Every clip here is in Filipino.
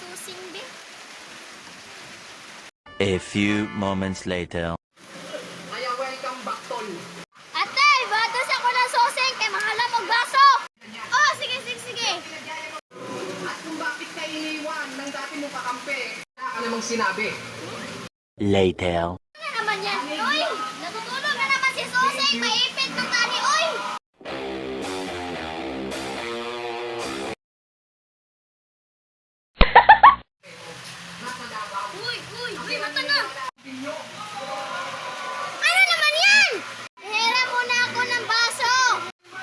susing, be. A few moments later. Kaya welcome back, tol. Ate, batas ako ng susing kay mahala magbaso. Oh, sige, sige, sige. At kung bakit ka iniwan ng dati mong kakampi, wala ka namang sinabi. Later. Ano naman yan? Uy, natutulog na naman si susing. Maipit ng tani, uy. Uy, mata na. Ano naman yan? Hira muna ako ng baso.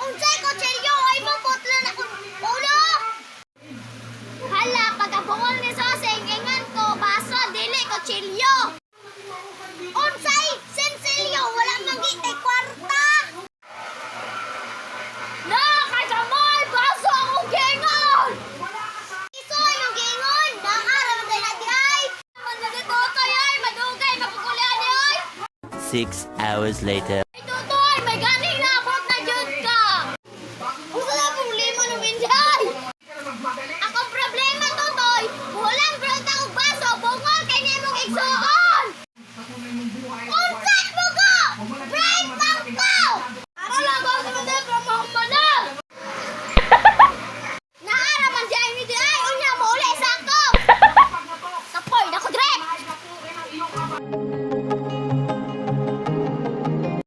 Unsay kutsilyo ay maputla na ko ulo. Hala, pagkabungol ni Soseng, ingan ko, baso, dili kutsilyo. Unsay, sensilyo, wala mangitay kwarta. Nakajamal, baso akong gingon. Iso yung gingon, nakaraw na natin ay. Managito tayo ay, madugay, mapukulian niyo ay. 6 hours later.